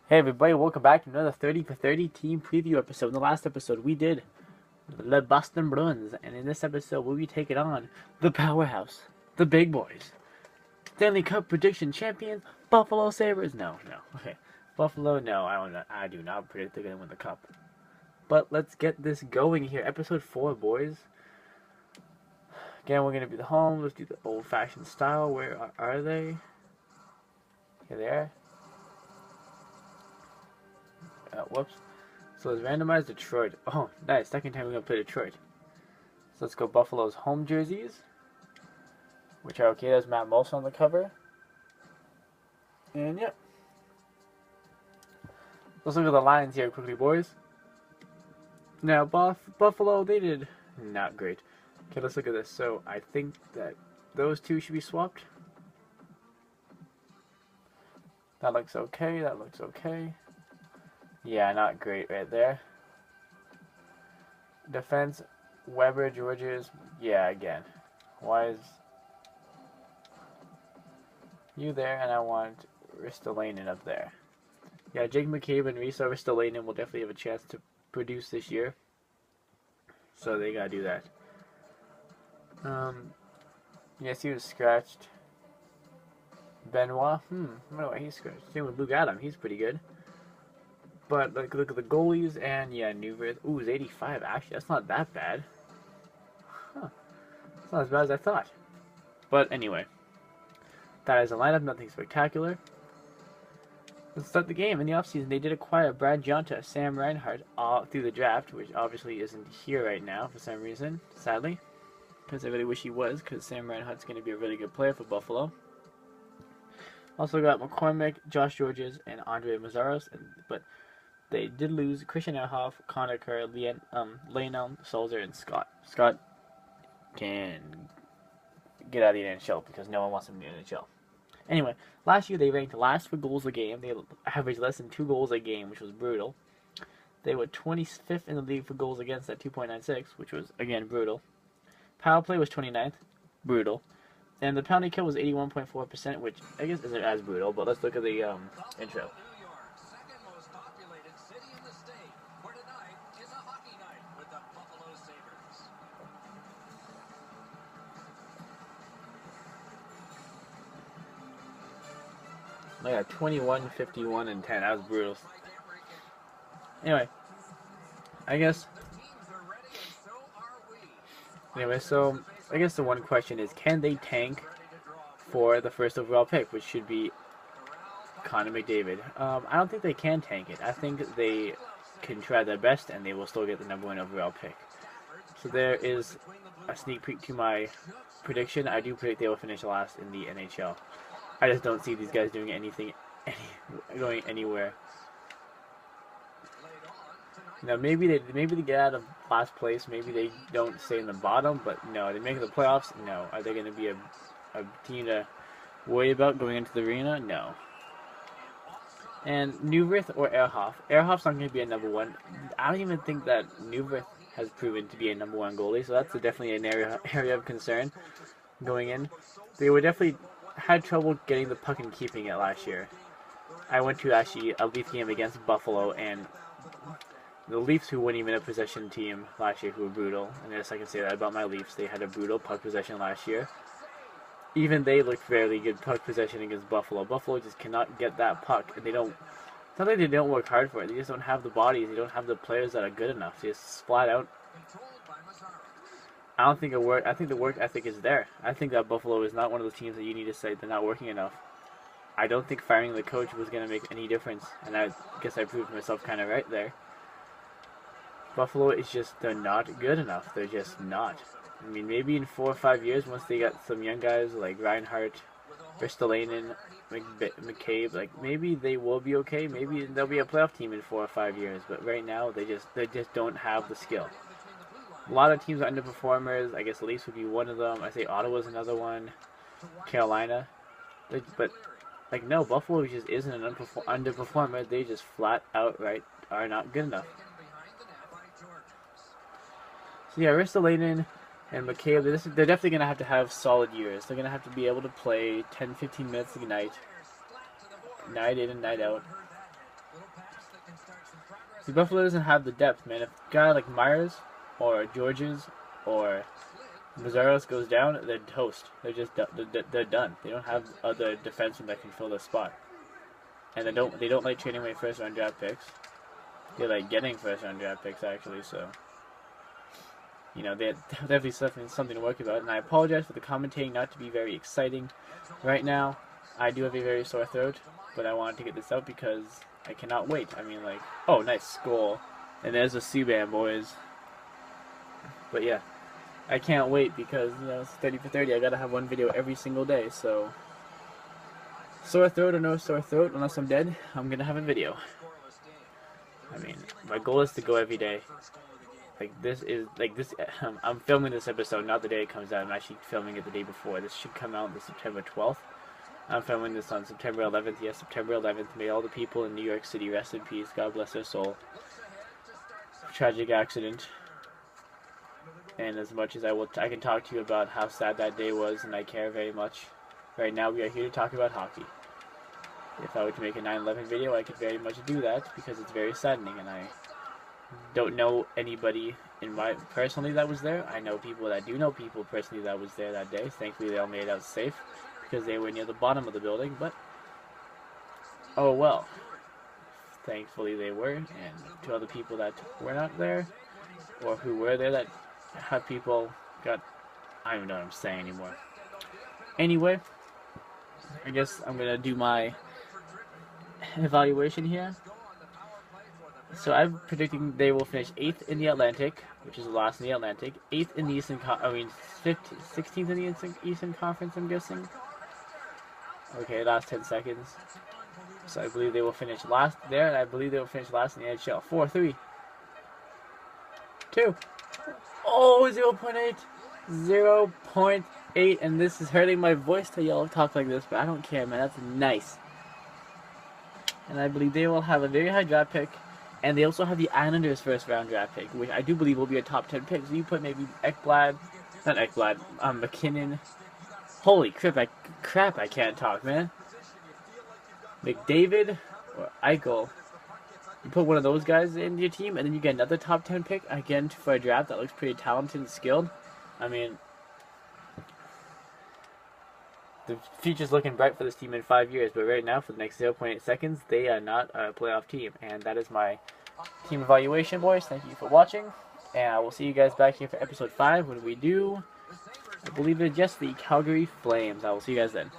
Hey everybody, welcome back to another 30 for 30 team preview episode. In the last episode, we did the Boston Bruins, and in this episode, we'll be taking on the powerhouse, the big boys, Stanley Cup prediction champions, Buffalo Sabres. No, okay, Buffalo. No, I do not predict they're gonna win the cup. But let's get this going here. Episode 4, boys. Again, we're gonna be the home. Let's do the old-fashioned style. Where are they? Here they are. Whoops. So it's randomized Detroit. Oh, nice. Second time we're going to play Detroit. So let's go Buffalo's home jerseys, which are okay. There's Matt Molson on the cover. And yep. Let's look at the lines here quickly, boys. Now, Buffalo, they did not great. Okay, let's look at this. So I think that those two should be swapped. That looks okay. That looks okay. Yeah, not great right there. Defense, Weber, Georges. Yeah, again. Why is you there? And I want Ristolainen up there. Yeah, Jake McCabe and Ristolainen will definitely have a chance to produce this year. So they gotta do that. Yes, he was scratched. Benoit. I don't know why he's scratched. Same with Luke Adam. He's pretty good. But like, look at the goalies, and yeah, Newberth. Ooh, it's 85. Actually, that's not that bad. Huh. It's not as bad as I thought. But anyway, that is a lineup. Nothing spectacular. Let's start the game. In the offseason, they did acquire Brad Jonta, Sam Reinhart through the draft, which obviously isn't here right now for some reason, sadly. Because I really wish he was, because Sam Reinhart's going to be a really good player for Buffalo. Also got McCormick, Josh Georges, and Andre Mazzaros, but they did lose Christian Ehrhoff, Connor Kerr, Lionel Sulzer, and Scott. Scott can get out of the NHL because no one wants him in the NHL. Anyway, last year they ranked last for goals a game. They averaged less than 2 goals a game, which was brutal. They were 25th in the league for goals against at 2.96, which was, again, brutal. Power play was 29th, brutal. And the penalty kill was 81.4%, which I guess isn't as brutal, but let's look at the intro. I got 21, 51, and 10. That was brutal. Anyway, so I guess the one question is, can they tank for the first overall pick, which should be Connor McDavid? I don't think they can tank it. I think they can try their best, and they will still get the #1 overall pick. So there is a sneak peek to my prediction. I do predict they will finish last in the NHL. I just don't see these guys doing going anywhere. Now maybe they get out of last place. Maybe they don't stay in the bottom. But no, they make the playoffs. No, are they going to be a team to worry about going into the arena? No. And Newberth or Ehrhoff. Ehrhoff's not going to be a #1. I don't even think that Newberth has proven to be a #1 goalie. So that's definitely an area of concern going in. They were definitely had trouble getting the puck and keeping it last year. I went to actually a Leaf game against Buffalo, and the Leafs, who weren't even a possession team last year, who were brutal, and yes, I can say that about my Leafs, they had a brutal puck possession last year. Even they looked fairly good puck possession against Buffalo. Buffalo just cannot get that puck, and they don't. It's not like they don't work hard for it. They just don't have the bodies. They don't have the players that are good enough. They just splat out. I don't think it worked. I think the work ethic is there. I think that Buffalo is not one of the teams that you need to say they're not working enough. I don't think firing the coach was going to make any difference, and I guess I proved myself kind of right there. Buffalo is just, they're not good enough. They're just not. I mean, maybe in 4 or 5 years, once they got some young guys like Reinhart, Ristolainen, McCabe, like maybe they will be okay. Maybe they'll be a playoff team in 4 or 5 years. But right now, they just don't have the skill. A lot of teams are underperformers. I guess the Leafs would be one of them. I say Ottawa's another one. Carolina. But like, no, Buffalo just isn't an underperformer. They just flat outright are not good enough. So yeah, Ristolainen and McCabe, they're definitely going to have solid years. They're going to have to be able to play 10-15 minutes a night in and night out. See, Buffalo doesn't have the depth, man. If a guy like Myers or Georges or Mazzaros goes down, they're toast. They're just they're done. They don't have other defensemen that can fill the spot, and they don't like trading away first round draft picks. They like getting first round draft picks actually. So you know they're definitely something to work about. And I apologize for the commentating not to be very exciting right now. I do have a very sore throat, but I wanted to get this out because I cannot wait. I mean, like, oh, nice goal, and there's a C-band, boys. But yeah. I can't wait because, you know, it's 30 for 30. I gotta have one video every single day, so sore throat or no sore throat, unless I'm dead, I'm gonna have a video. I mean, my goal is to go every day. I'm filming this episode not the day it comes out. I'm actually filming it the day before. This should come out on September 12th. I'm filming this on September 11th. Yes, September 11th. May all the people in New York City rest in peace. God bless their soul. Tragic accident. And as much as I can talk to you about how sad that day was, and I care very much. Right now, we are here to talk about hockey. If I were to make a 9/11 video, I could very much do that because it's very saddening, and I don't know anybody personally that was there. I know people that do know people personally that was there that day. Thankfully, they all made it out safe because they were near the bottom of the building. But oh well. Thankfully, they were, and to other people that were not there or who were there that have people got, I don't even know what I'm saying anymore. Anyway, I guess I'm gonna do my evaluation here. So I'm predicting they will finish 8th in the Atlantic, which is the last in the Atlantic. 8th in the Eastern, 16th in the Eastern Conference, I'm guessing. Okay, last 10 seconds. So I believe they will finish last there, and I believe they will finish last in the NHL. 4, 3, 2. Oh, 0.8. 0.8. And this is hurting my voice to yell talk like this, but I don't care, man. That's nice. And I believe they will have a very high draft pick. And they also have the Islanders' first round draft pick, which I do believe will be a top 10 pick. So you put maybe McKinnon. Holy crap, I can't talk, man. McDavid or Eichel. You put one of those guys in your team, and then you get another top 10 pick, again, for a draft that looks pretty talented and skilled. I mean, the future's looking bright for this team in 5 years, but right now, for the next 0.8 seconds, they are not a playoff team. And that is my team evaluation, boys. Thank you for watching, and I will see you guys back here for episode 5 when we do, I believe it's just the Calgary Flames. I will see you guys then.